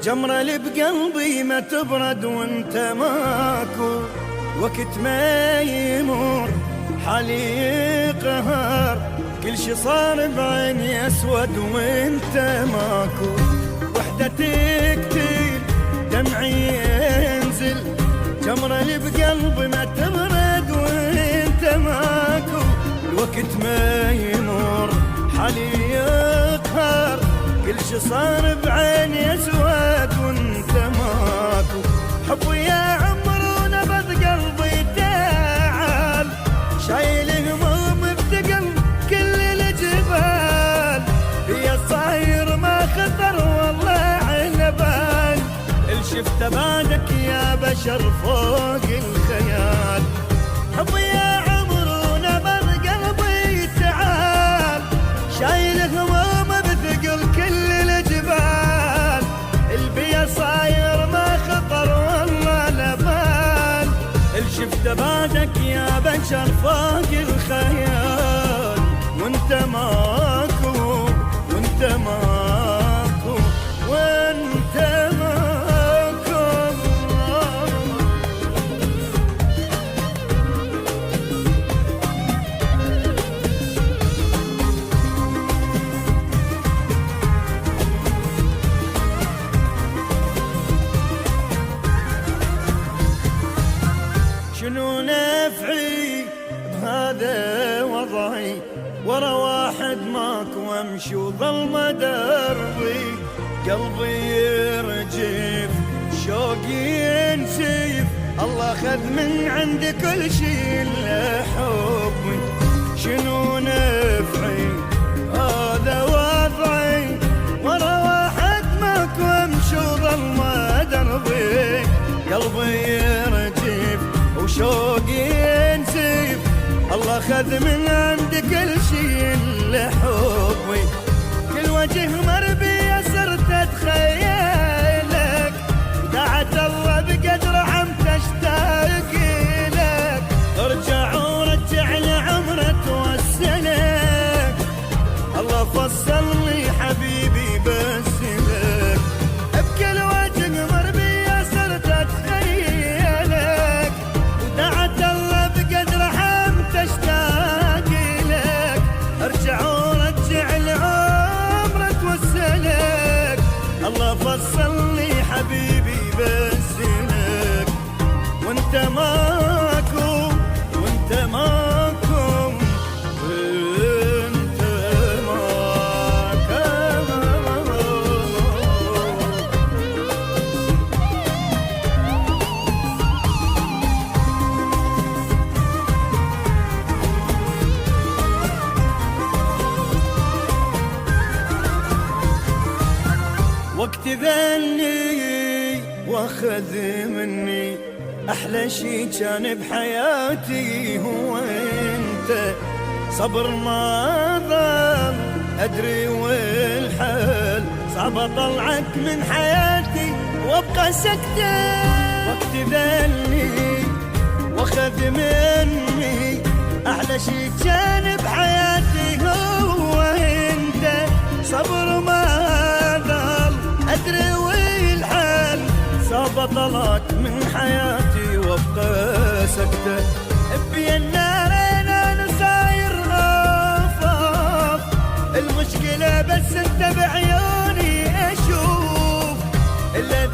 جمرة اللي بقلبي ما تبرد وانت ماكو، وقت ما يمر حالي قهر، كل شي صار بعيني اسود وانت ماكو. وحدة تقتل دمعي ينزل، جمرة اللي بقلبي ما تبرد وانت ماكو، الوقت ما يمر حالي يقهر، كل شي صار بعيني اسود وانت ماكو. حبي يا عمر ونبض قلبي تعال، شايل هموم بثقل كل الجبال، هي صاير ما خطر والله على بال، الشفت بعدك يا بشر فوق الخيال. حبي يا عمر ونبض قلبي تعال، شايل هموم بثقل كل الجبال، البيا صاير ما خطر والله لبال، الشفت بعدك يا بشر فوق الخيال. وانت ماكو وانت ماكو وانت ماكو. شنو نفعي بهذا وضعي، ورا واحد ماكو امشي وظلمه دربي، قلبي يرجف شوقي ينسيف، الله خذ من عندي كل شي الا حبي. شنو نفعي هذا وضعي، ورا واحد ماكو امشي وظلمه دربي، قلبي يرجف وشوقي ينسيف، الله خذ من عندي كل شي الا حبي. كل وجه مربي صرت اتخيلك، دعت الله بقدر عمت اشتاق لك، ارجع ورجع لعمرك توسلك، الله فصل لي حبيبي بس لك. بكل وجه مربي صرت اتخيلك، ودعت الله بقدر عمت اشتاق لك، ارجع ورجع لعمرك توسلك، الله فصل لي حبيبي بس لك. وانت ماكو وانت ماكو وانت ماكو. وقت ذني واخذ مني، احلى شي كان بحياتي هو انت، صبر ما ضل ادري والحل، صعب اطلعك من حياتي وابقى سكتة. وقت ذني واخذ مني، احلى شي كان بحياتي هو انت، صبر ما ضل ادري والحل، صعب اطلعك من حياتي وابقى سكتة. بيا النارين انا صاير غفاف، المشكلة بس انت بعيوني اشوف، الا